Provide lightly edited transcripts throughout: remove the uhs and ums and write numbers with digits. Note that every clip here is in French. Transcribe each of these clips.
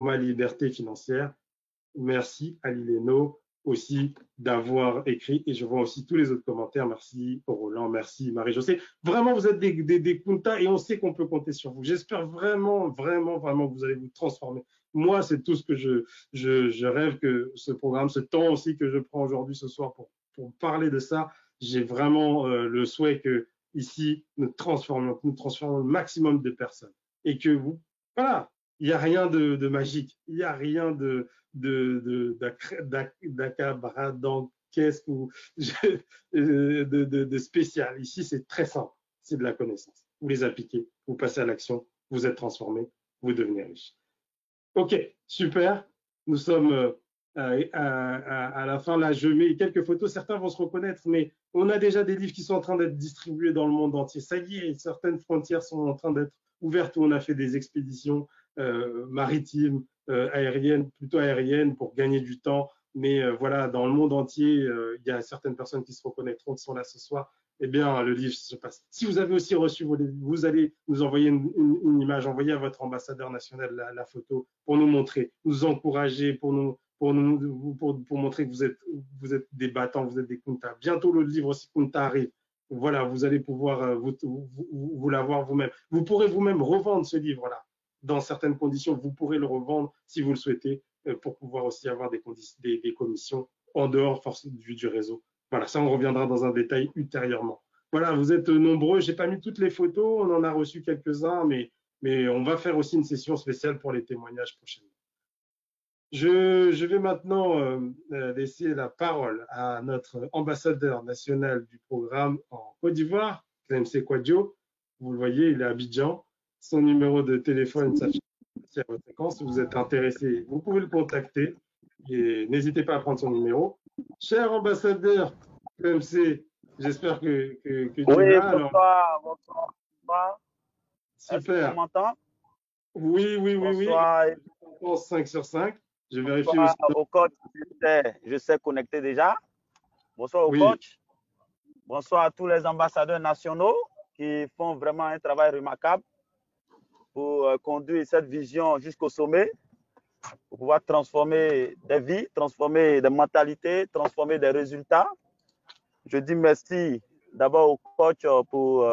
ma liberté financière. Merci Ali Leno aussi d'avoir écrit et je vois aussi tous les autres commentaires. Merci Roland, merci Marie-Josée. Vraiment, vous êtes des Kunta et on sait qu'on peut compter sur vous. J'espère vraiment, vraiment, vraiment que vous allez vous transformer. Moi, c'est tout ce que je rêve que ce programme, ce temps aussi que je prends aujourd'hui, ce soir pour parler de ça, j'ai vraiment le souhait que ici, nous transformons le maximum de personnes et que vous, voilà, il n'y a rien de magique, il n'y a rien d'acabradankesque ou de spécial. Ici, c'est très simple. C'est de la connaissance. Vous les appliquez, vous passez à l'action, vous êtes transformé, vous devenez riche. OK, super. Nous sommes à la fin. Là, je mets quelques photos. Certains vont se reconnaître, mais on a déjà des livres qui sont en train d'être distribués dans le monde entier. Ça y est, certaines frontières sont en train d'être ouvertes où on a fait des expéditions maritimes, aériennes, plutôt aériennes pour gagner du temps. Mais voilà, dans le monde entier, il y a certaines personnes qui se reconnaîtront, qui sont là ce soir. Eh bien, le livre se passe. Si vous avez aussi reçu vos livres, vous allez nous envoyer une image, envoyer à votre ambassadeur national la photo pour nous montrer, nous encourager, pour montrer que vous êtes des battants, vous êtes des Kunta. Bientôt, le livre aussi Kunta arrive. Voilà, vous allez pouvoir vous l'avoir vous-même. Vous pourrez vous-même revendre ce livre-là. Dans certaines conditions, vous pourrez le revendre si vous le souhaitez pour pouvoir aussi avoir des commissions en dehors du réseau. Voilà, ça, on reviendra dans un détail ultérieurement. Voilà, vous êtes nombreux. Je n'ai pas mis toutes les photos, on en a reçu quelques-uns, mais on va faire aussi une session spéciale pour les témoignages prochainement. Je vais maintenant laisser la parole à notre ambassadeur national du programme en Côte d'Ivoire, Clemce Kwadjo. Vous le voyez, il est à Abidjan. Son numéro de téléphone s'affiche à votre écran. Si vous êtes intéressé, vous pouvez le contacter et n'hésitez pas à prendre son numéro. Cher ambassadeur Clemce, j'espère que tu es Oui, là. Alors, bonsoir, bonsoir, bonsoir. Est-ce qu'on super. m'entend? Oui. Bonsoir, 5 sur 5. Je vérifie bonsoir aussi. au coach. Je sais connecté déjà. Bonsoir au Oui, coach. Bonsoir à tous les ambassadeurs nationaux qui font vraiment un travail remarquable pour conduire cette vision jusqu'au sommet, pour pouvoir transformer des vies, transformer des mentalités, transformer des résultats. Je dis merci d'abord au coach pour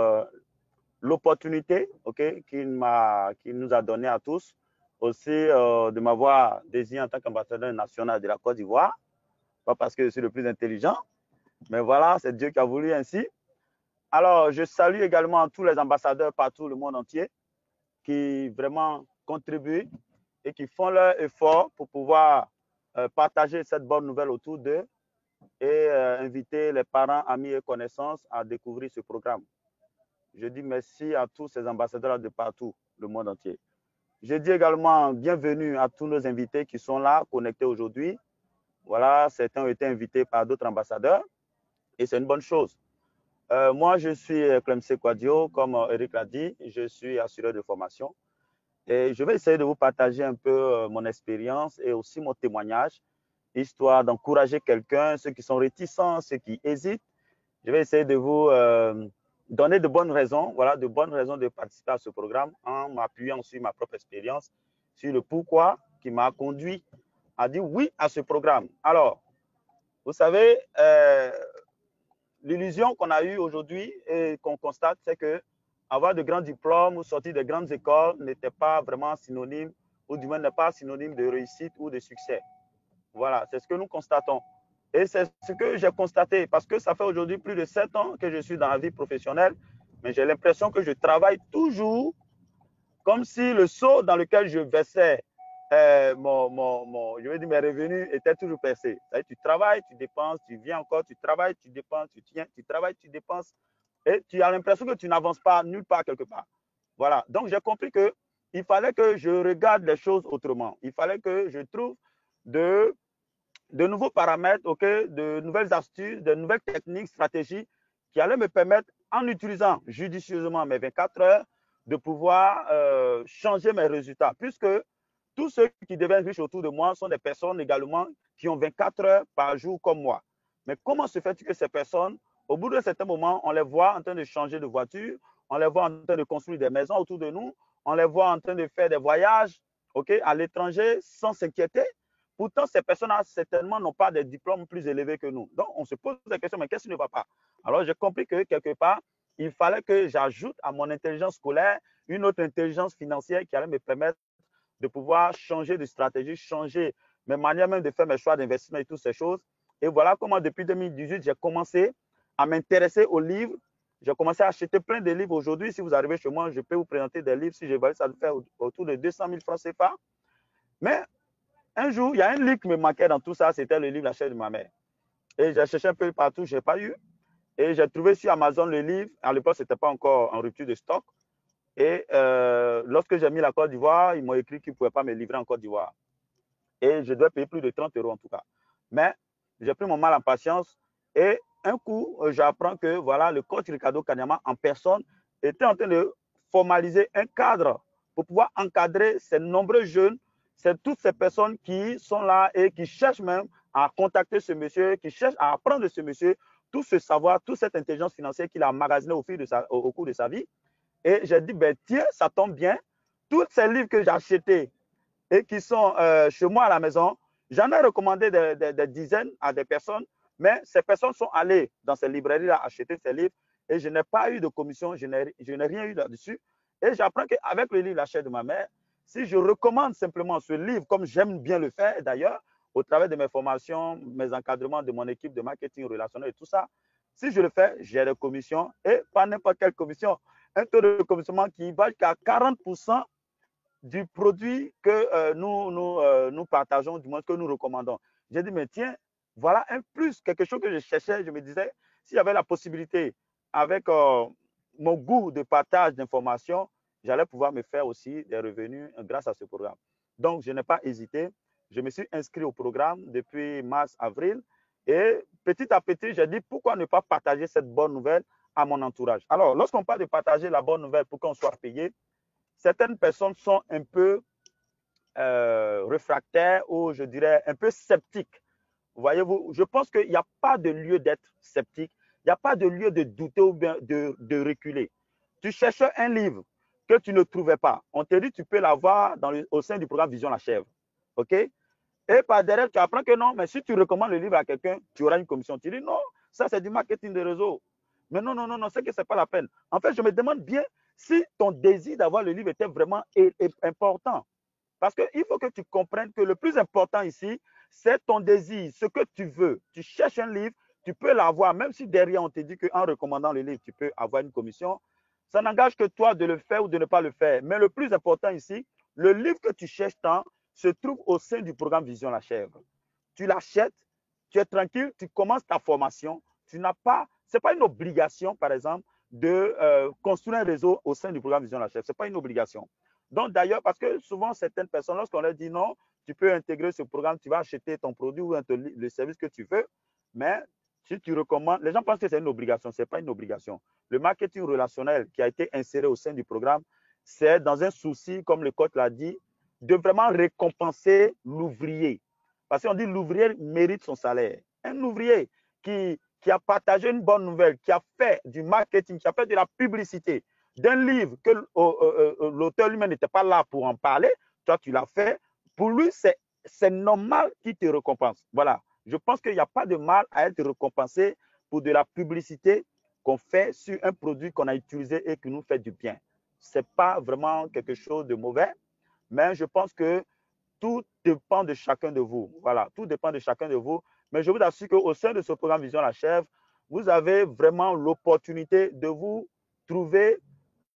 l'opportunité qu'il nous a donné à tous, aussi de m'avoir désigné en tant qu'ambassadeur national de la Côte d'Ivoire, pas parce que je suis le plus intelligent, mais voilà, c'est Dieu qui a voulu ainsi. Alors, je salue également tous les ambassadeurs partout le monde entier qui vraiment contribuent et qui font leur effort pour pouvoir partager cette bonne nouvelle autour d'eux et inviter les parents, amis et connaissances à découvrir ce programme. Je dis merci à tous ces ambassadeurs de partout, le monde entier. Je dis également bienvenue à tous nos invités qui sont là, connectés aujourd'hui. Voilà, certains ont été invités par d'autres ambassadeurs et c'est une bonne chose. Moi, je suis Clemce Kwadjo, comme Eric l'a dit, je suis assureur de formation et je vais essayer de vous partager un peu mon expérience et aussi mon témoignage, histoire d'encourager quelqu'un, ceux qui sont réticents, ceux qui hésitent. Je vais essayer de vous donner de bonnes raisons, voilà, de bonnes raisons de participer à ce programme en m'appuyant sur ma propre expérience, sur le pourquoi qui m'a conduit à dire oui à ce programme. Alors, vous savez, l'illusion qu'on a eue aujourd'hui et qu'on constate, c'est que avoir de grands diplômes ou sortir de grandes écoles n'était pas vraiment synonyme, ou du moins n'est pas synonyme de réussite ou de succès. Voilà, c'est ce que nous constatons. Et c'est ce que j'ai constaté parce que ça fait aujourd'hui plus de 7 ans que je suis dans la vie professionnelle, mais j'ai l'impression que je travaille toujours comme si le seau dans lequel je versais je veux dire, mes revenus étaient toujours percés. Tu travailles, tu dépenses, tu viens encore, tu travailles, tu dépenses, tu tiens, tu travailles, tu dépenses et tu as l'impression que tu n'avances pas nulle part quelque part. Voilà, donc j'ai compris qu'il fallait que je regarde les choses autrement. Il fallait que je trouve de nouveaux paramètres, de nouvelles astuces, de nouvelles techniques, stratégies qui allaient me permettre, en utilisant judicieusement mes 24 heures, de pouvoir changer mes résultats. Puisque tous ceux qui deviennent riches autour de moi sont des personnes également qui ont 24 heures par jour comme moi. Mais comment se fait-il que ces personnes, au bout d'un certain moment, on les voit en train de changer de voiture, on les voit en train de construire des maisons autour de nous, on les voit en train de faire des voyages, okay, à l'étranger sans s'inquiéter. Pourtant, ces personnes-là, certainement, n'ont pas des diplômes plus élevés que nous. Donc, on se pose la question, mais qu'est-ce qui ne va pas? Alors, j'ai compris que quelque part, il fallait que j'ajoute à mon intelligence scolaire une autre intelligence financière qui allait me permettre de pouvoir changer de stratégie, changer mes manières même de faire mes choix d'investissement et toutes ces choses. Et voilà comment, depuis 2018, j'ai commencé à m'intéresser aux livres. J'ai commencé à acheter plein de livres. Aujourd'hui, si vous arrivez chez moi, je peux vous présenter des livres. Si j'évalue, ça fait autour de 200 000 francs CFA. Mais un jour, il y a un livre qui me manquait dans tout ça. C'était le livre La chair de ma mère. Et j'ai cherché un peu partout, je n'ai pas eu. Et j'ai trouvé sur Amazon le livre. À l'époque, ce n'était pas encore en rupture de stock. Et lorsque j'ai mis la Côte d'Ivoire, ils m'ont écrit qu'ils ne pouvaient pas me livrer en Côte d'Ivoire. Et je dois payer plus de 30 € en tout cas. Mais j'ai pris mon mal en patience et un coup, j'apprends que voilà, le coach Ricardo Kanyama en personne était en train de formaliser un cadre pour pouvoir encadrer ces nombreux jeunes, c'est toutes ces personnes qui sont là et qui cherchent même à contacter ce monsieur, qui cherchent à apprendre de ce monsieur tout ce savoir, toute cette intelligence financière qu'il a emmagasiné au cours de sa vie. Et j'ai dit, ben, tiens, ça tombe bien. Tous ces livres que j'ai achetés et qui sont chez moi à la maison, j'en ai recommandé des dizaines à des personnes, mais ces personnes sont allées dans ces librairies-là acheter ces livres et je n'ai pas eu de commission, je n'ai rien eu là-dessus. Et j'apprends qu'avec le livre La chair de ma mère, si je recommande simplement ce livre, comme j'aime bien le faire d'ailleurs, au travers de mes formations, mes encadrements de mon équipe de marketing relationnel et tout ça, si je le fais, j'ai des commissions et pas n'importe quelle commission, un taux de commissionnement qui va jusqu'à 40% du produit que nous partageons, du moins que nous recommandons. J'ai dit, mais tiens, voilà un plus, quelque chose que je cherchais. Je me disais, s'il y avait la possibilité, avec mon goût de partage d'informations, j'allais pouvoir me faire aussi des revenus grâce à ce programme. Donc, je n'ai pas hésité. Je me suis inscrit au programme depuis mars-avril. Et petit à petit, j'ai dit, pourquoi ne pas partager cette bonne nouvelle à mon entourage? Alors, lorsqu'on parle de partager la bonne nouvelle pour qu'on soit payé, certaines personnes sont un peu réfractaires ou je dirais un peu sceptiques. Voyez-vous, je pense qu'il n'y a pas de lieu d'être sceptique, il n'y a pas de lieu de douter ou bien de reculer. Tu cherchais un livre que tu ne trouvais pas. On te dit que tu peux l'avoir au sein du programme Vision la chèvre. OK? Et par derrière, tu apprends que non, mais si tu recommandes le livre à quelqu'un, tu auras une commission. Tu dis non, ça c'est du marketing de réseau. Mais non, non, non, non, c'est que ce n'est pas la peine. En fait, je me demande bien si ton désir d'avoir le livre était vraiment important. Parce qu'il faut que tu comprennes que le plus important ici, c'est ton désir, ce que tu veux. Tu cherches un livre, tu peux l'avoir, même si derrière on te dit qu'en recommandant le livre, tu peux avoir une commission. Ça n'engage que toi de le faire ou de ne pas le faire. Mais le plus important ici, le livre que tu cherches tant se trouve au sein du programme Vision la chèvre. Tu l'achètes, tu es tranquille, tu commences ta formation. Tu n'as pas, ce n'est pas une obligation, par exemple, de construire un réseau au sein du programme Vision la chèvre. Ce n'est pas une obligation. Donc d'ailleurs, parce que souvent certaines personnes, lorsqu'on leur dit non, tu peux intégrer ce programme, tu vas acheter ton produit ou le service que tu veux, mais si tu recommandes, les gens pensent que c'est une obligation, ce n'est pas une obligation. Le marketing relationnel qui a été inséré au sein du programme, c'est dans un souci, comme le coach l'a dit, de vraiment récompenser l'ouvrier. Parce qu'on dit l'ouvrier mérite son salaire. Un ouvrier qui a partagé une bonne nouvelle, qui a fait du marketing, qui a fait de la publicité, d'un livre que l'auteur lui-même n'était pas là pour en parler, toi tu l'as fait, pour lui c'est normal qu'il te récompense. Voilà, je pense qu'il n'y a pas de mal à être récompensé pour de la publicité qu'on fait sur un produit qu'on a utilisé et qui nous fait du bien. Ce n'est pas vraiment quelque chose de mauvais, mais je pense que tout dépend de chacun de vous. Voilà, tout dépend de chacun de vous. Mais je vous assure qu'au sein de ce programme Vision la chèvre, vous avez vraiment l'opportunité de vous trouver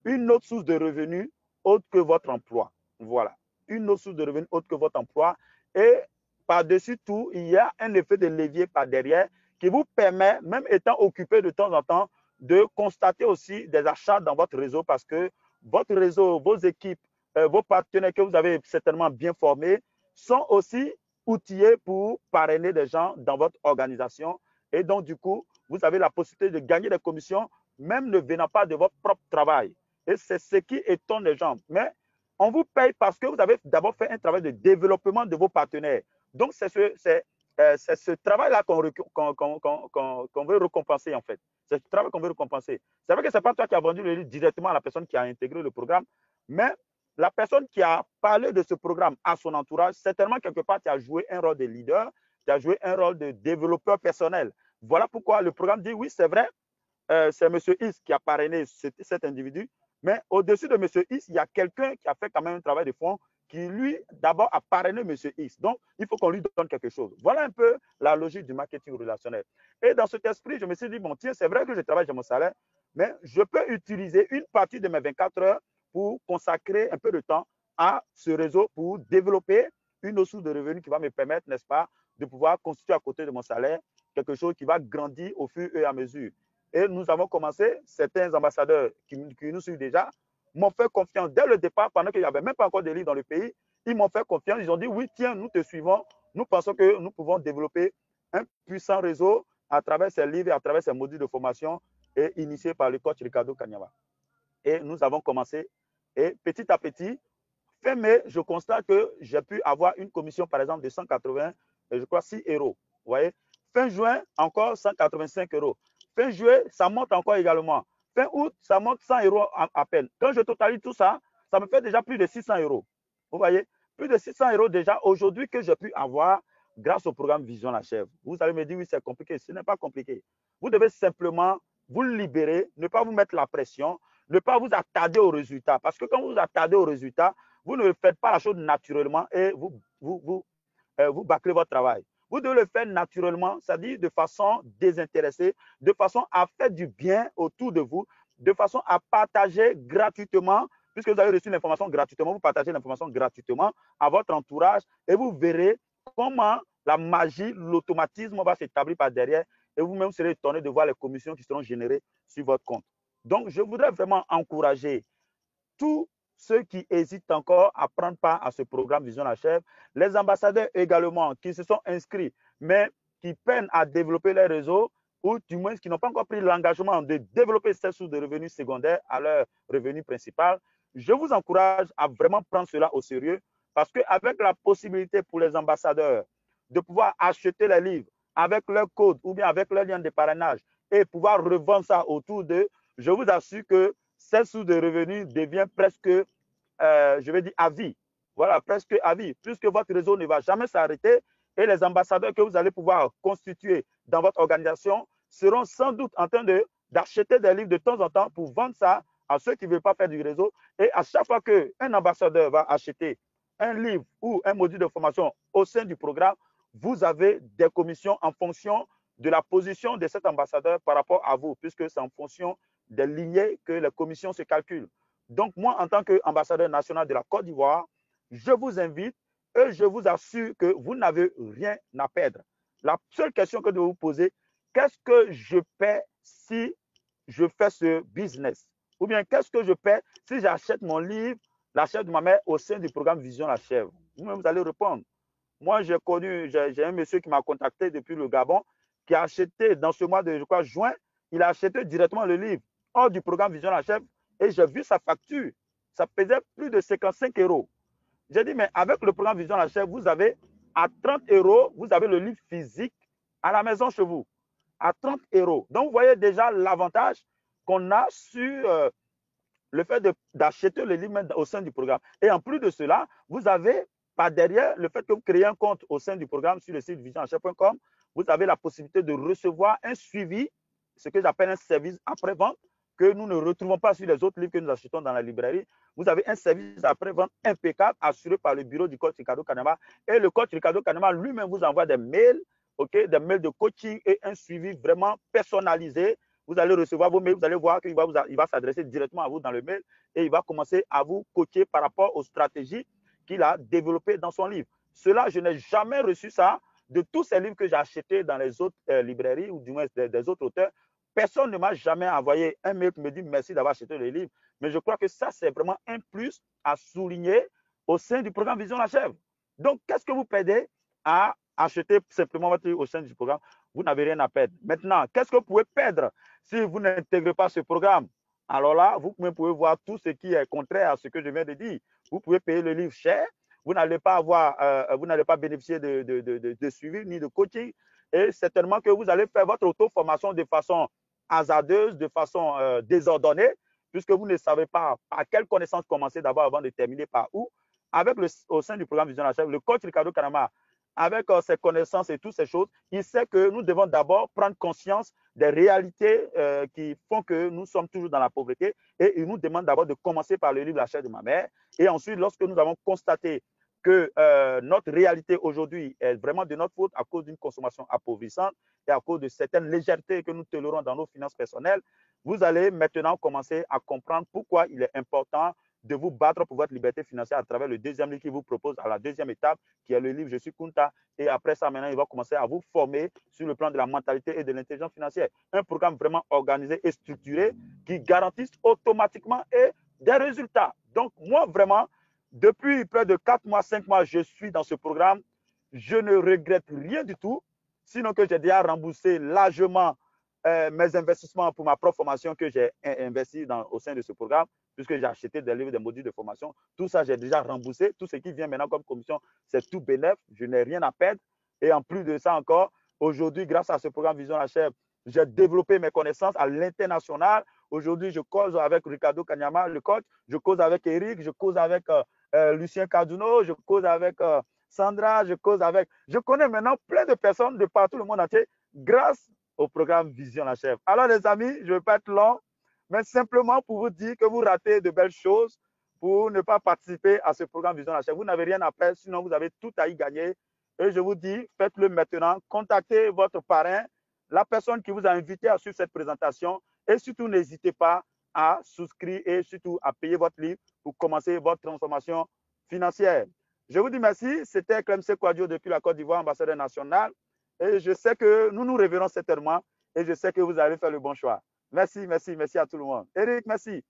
une autre source de revenus autre que votre emploi. Voilà, une autre source de revenus autre que votre emploi. Et par-dessus tout, il y a un effet de levier par derrière qui vous permet, même étant occupé de temps en temps, de constater aussi des achats dans votre réseau parce que votre réseau, vos équipes, vos partenaires que vous avez certainement bien formés sont aussi outillés pour parrainer des gens dans votre organisation. Et donc, du coup, vous avez la possibilité de gagner des commissions, même ne venant pas de votre propre travail. Et c'est ce qui étonne les gens. Mais on vous paye parce que vous avez d'abord fait un travail de développement de vos partenaires. Donc, c'est ce travail-là qu'on veut récompenser, en fait. C'est ce travail qu'on veut récompenser. C'est vrai que ce n'est pas toi qui as vendu le livre directement à la personne qui a intégré le programme, mais la personne qui a parlé de ce programme à son entourage, certainement quelque part, tu as joué un rôle de leader, tu as joué un rôle de développeur personnel. Voilà pourquoi le programme dit, oui, c'est vrai, c'est M. Is qui a parrainé cet individu, mais au-dessus de M. Is, il y a quelqu'un qui a fait quand même un travail de fond qui, lui, d'abord a parrainé M. Is. Donc, il faut qu'on lui donne quelque chose. Voilà un peu la logique du marketing relationnel. Et dans cet esprit, je me suis dit, bon, tiens, c'est vrai que je travaille sur mon salaire, mais je peux utiliser une partie de mes 24 heures pour consacrer un peu de temps à ce réseau pour développer une source de revenus qui va me permettre, n'est-ce pas, de pouvoir constituer à côté de mon salaire quelque chose qui va grandir au fur et à mesure. Et nous avons commencé, certains ambassadeurs qui nous suivent déjà m'ont fait confiance dès le départ, pendant qu'il n'y avait même pas encore de livres dans le pays. Ils m'ont fait confiance, ils ont dit, oui, tiens, nous te suivons, nous pensons que nous pouvons développer un puissant réseau à travers ces livres et à travers ces modules de formation et initiés par le coach Ricardo Kanyama. Et nous avons commencé. Et petit à petit, fin mai, je constate que j'ai pu avoir une commission, par exemple, de 180, je crois, 6 euros. Vous voyez? Fin juin, encore 185 euros. Fin juillet, ça monte encore également. Fin août, ça monte 100 euros à peine. Quand je totalise tout ça, ça me fait déjà plus de 600 euros. Vous voyez? Plus de 600 euros déjà aujourd'hui que j'ai pu avoir grâce au programme Vision la Chèvre. Vous allez me dire, oui, c'est compliqué. Ce n'est pas compliqué. Vous devez simplement vous libérer, ne pas vous mettre la pression, ne pas vous attarder aux résultats. Parce que quand vous vous attardez aux résultats, vous ne faites pas la chose naturellement et vous bâclez votre travail. Vous devez le faire naturellement, c'est-à-dire de façon désintéressée, de façon à faire du bien autour de vous, de façon à partager gratuitement, puisque vous avez reçu l'information gratuitement, vous partagez l'information gratuitement à votre entourage et vous verrez comment la magie, l'automatisme va s'établir par derrière et vous-même serez étonné de voir les commissions qui seront générées sur votre compte. Donc, je voudrais vraiment encourager tous ceux qui hésitent encore à prendre part à ce programme Vision la Chèvre, les ambassadeurs également qui se sont inscrits, mais qui peinent à développer les réseaux ou du moins qui n'ont pas encore pris l'engagement de développer ces sources de revenus secondaires à leur revenu principal. Je vous encourage à vraiment prendre cela au sérieux parce qu'avec la possibilité pour les ambassadeurs de pouvoir acheter les livres avec leur code ou bien avec leur lien de parrainage et pouvoir revendre ça autour d'eux, je vous assure que cette source de revenus devient presque, je vais dire, à vie. Voilà, presque à vie, puisque votre réseau ne va jamais s'arrêter et les ambassadeurs que vous allez pouvoir constituer dans votre organisation seront sans doute en train d'acheter des livres de temps en temps pour vendre ça à ceux qui ne veulent pas faire du réseau. Et à chaque fois qu'un ambassadeur va acheter un livre ou un module de formation au sein du programme, vous avez des commissions en fonction de la position de cet ambassadeur par rapport à vous, puisque c'est en fonction des lignées que les commissions se calculent. Donc, moi, en tant qu'ambassadeur national de la Côte d'Ivoire, je vous invite et je vous assure que vous n'avez rien à perdre. La seule question que je vais vous poser, qu'est-ce que je paie si je fais ce business? Ou bien, qu'est-ce que je paie si j'achète mon livre, La Chèvre de ma mère, au sein du programme Vision la Chèvre? Vous-même, vous allez répondre. Moi, j'ai un monsieur qui m'a contacté depuis le Gabon, qui a acheté dans ce mois de, je crois, juin, il a acheté directement le livre hors du programme Vision la Chèvre et j'ai vu sa facture. Ça pesait plus de 55 euros. J'ai dit, mais avec le programme Vision la Chèvre, vous avez à 30 euros, vous avez le livre physique à la maison chez vous. À 30 euros. Donc, vous voyez déjà l'avantage qu'on a sur le fait d'acheter le livre au sein du programme. Et en plus de cela, vous avez par derrière le fait que vous créez un compte au sein du programme sur le site visionlachèvre.com, vous avez la possibilité de recevoir un suivi, ce que j'appelle un service après-vente, que nous ne retrouvons pas sur les autres livres que nous achetons dans la librairie. Vous avez un service après-vente impeccable assuré par le bureau du coach Ricardo Kanyama. Et le coach Ricardo Kanyama lui-même vous envoie des mails, des mails de coaching et un suivi vraiment personnalisé. Vous allez recevoir vos mails, vous allez voir qu'il va s'adresser directement à vous dans le mail et il va commencer à vous coacher par rapport aux stratégies qu'il a développées dans son livre. Cela, je n'ai jamais reçu ça de tous ces livres que j'ai achetés dans les autres librairies ou du moins des autres auteurs. Personne ne m'a jamais envoyé un mail qui me dit merci d'avoir acheté le livre. Mais je crois que ça, c'est vraiment un plus à souligner au sein du programme Vision la Chèvre. Donc, qu'est-ce que vous perdez à acheter simplement votre livre au sein du programme? Vous n'avez rien à perdre. Maintenant, qu'est-ce que vous pouvez perdre si vous n'intégrez pas ce programme? Alors là, vous pouvez voir tout ce qui est contraire à ce que je viens de dire. Vous pouvez payer le livre cher, vous n'allez pas bénéficier de suivi ni de coaching et certainement que vous allez faire votre auto-formation de façon hasardeuse, de façon désordonnée puisque vous ne savez pas par quelle connaissance commencer d'abord avant de terminer par où. Au sein du programme Vision Achat, le coach Ricardo Kanama, avec ses connaissances et toutes ces choses, il sait que nous devons d'abord prendre conscience des réalités qui font que nous sommes toujours dans la pauvreté, et il nous demande d'abord de commencer par le livre La chair de ma mère, et ensuite, lorsque nous avons constaté que notre réalité aujourd'hui est vraiment de notre faute à cause d'une consommation appauvrissante et à cause de certaines légèretés que nous tolérons dans nos finances personnelles, vous allez maintenant commencer à comprendre pourquoi il est important de vous battre pour votre liberté financière à travers le deuxième livre qu'il vous propose à la deuxième étape, qui est le livre Je suis Kunta. Et après ça, maintenant, il va commencer à vous former sur le plan de la mentalité et de l'intelligence financière. Un programme vraiment organisé et structuré qui garantisse automatiquement des résultats. Donc, moi, vraiment, depuis près de 4 mois, 5 mois, je suis dans ce programme. Je ne regrette rien du tout, sinon que j'ai déjà remboursé largement mes investissements pour ma propre formation que j'ai investi au sein de ce programme, puisque j'ai acheté des livres, des modules de formation. Tout ça, j'ai déjà remboursé. Tout ce qui vient maintenant comme commission, c'est tout bénéf. Je n'ai rien à perdre. Et en plus de ça encore, aujourd'hui, grâce à ce programme Vision Achat, j'ai développé mes connaissances à l'international. Aujourd'hui, je cause avec Ricardo Kanyama, le coach. Je cause avec Eric. Je cause avec Lucien Carduno. Je cause avec Sandra. Je connais maintenant plein de personnes de partout le monde entier grâce au programme Vision la Chèvre. Alors, les amis, je ne vais pas être long, mais simplement pour vous dire que vous ratez de belles choses pour ne pas participer à ce programme Vision la Chèvre. Vous n'avez rien à perdre, sinon vous avez tout à y gagner. Et je vous dis, faites-le maintenant. Contactez votre parrain, la personne qui vous a invité à suivre cette présentation. Et surtout, n'hésitez pas à souscrire et surtout à payer votre livre pour commencer votre transformation financière. Je vous dis merci. C'était Clemce Kouadio depuis la Côte d'Ivoire, ambassadeur national. Et je sais que nous nous reverrons certainement et je sais que vous allez faire le bon choix. Merci, merci, merci à tout le monde. Eric, merci.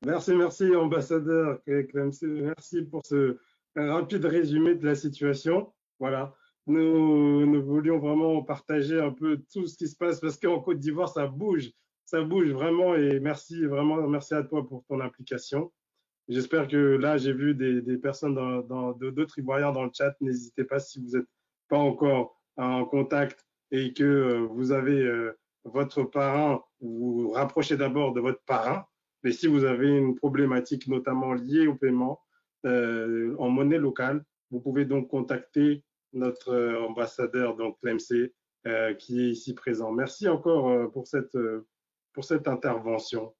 Merci, ambassadeur Clemce. Merci pour ce rapide résumé de la situation. Voilà. Nous voulions vraiment partager un peu tout ce qui se passe parce qu'en Côte d'Ivoire, ça bouge vraiment. Et merci, vraiment, merci à toi pour ton implication. J'espère que là, j'ai vu des personnes d'autres Ivoiriens dans le chat. N'hésitez pas si vous n'êtes pas encore en contact et que vous avez votre parrain, vous vous rapprochez d'abord de votre parrain. Mais si vous avez une problématique notamment liée au paiement en monnaie locale, vous pouvez donc contacter notre ambassadeur, donc Clemce, qui est ici présent. Merci encore pour cette intervention.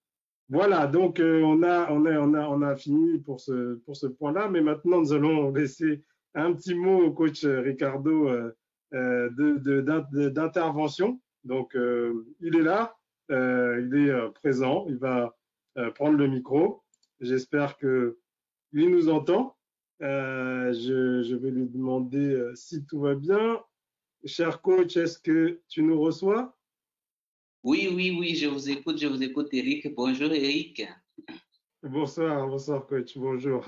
Voilà, donc on a fini pour ce point-là, mais maintenant nous allons laisser un petit mot au coach Ricardo d'intervention. Donc il est là, il est présent, il va prendre le micro. J'espère qu'il nous entend. Je vais lui demander si tout va bien. Cher coach, est-ce que tu nous reçois? Oui, je vous écoute, Eric. Bonjour, Eric. Bonsoir, coach, bonjour.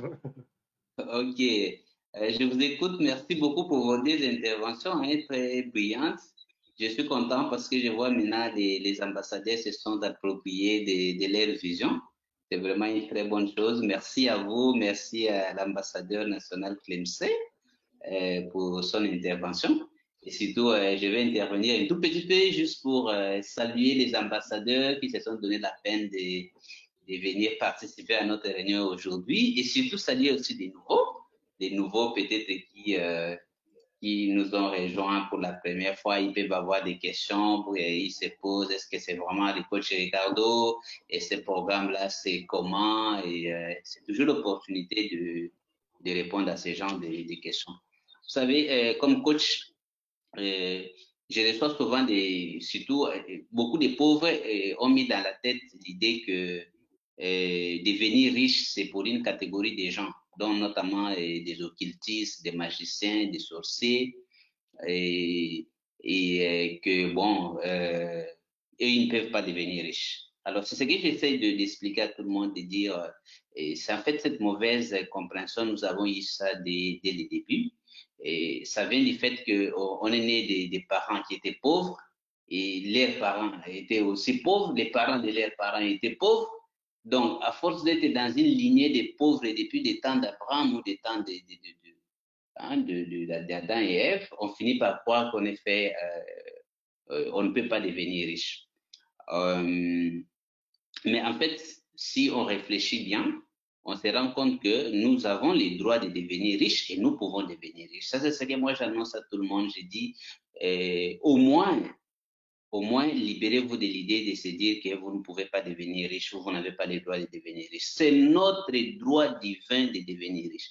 Ok, je vous écoute. Merci beaucoup pour vos deux interventions, hein, très brillantes. Je suis content parce que je vois maintenant les ambassadeurs se sont appropriés de leur vision. C'est vraiment une très bonne chose. Merci à vous, merci à l'ambassadeur national Clemce pour son intervention. Et surtout, je vais intervenir un tout petit peu juste pour saluer les ambassadeurs qui se sont donné la peine de venir participer à notre réunion aujourd'hui et surtout saluer aussi des nouveaux peut-être qui nous ont rejoints pour la première fois. Ils peuvent avoir des questions, ils se posent, est-ce que c'est vraiment le coach Ricardo et ce programme-là, c'est comment? Et c'est toujours l'opportunité de répondre à ce genre de questions. Vous savez, comme coach, je reçois souvent surtout beaucoup de pauvres ont mis dans la tête l'idée que devenir riche, c'est pour une catégorie de gens, dont notamment des occultistes, des magiciens, des sorciers, et que bon, eux, ils ne peuvent pas devenir riches. Alors, c'est ce que j'essaie d'expliquer à tout le monde, de dire, c'est en fait cette mauvaise compréhension, nous avons eu ça dès le début. Et ça vient du fait qu'on est né des parents qui étaient pauvres et leurs parents étaient aussi pauvres, les parents de leurs parents étaient pauvres. Donc, à force d'être dans une lignée de pauvres depuis des temps d'Abraham ou des temps d'Adam et Ève, on finit par croire qu'on est fait, on ne peut pas devenir riche. Mais en fait, si on réfléchit bien, on se rend compte que nous avons les droits de devenir riches et nous pouvons devenir riches. Ça, c'est ce que moi j'annonce à tout le monde. Je dis, au moins, libérez-vous de l'idée de se dire que vous ne pouvez pas devenir riche ou vous n'avez pas le droit de devenir riche. C'est notre droit divin de devenir riche.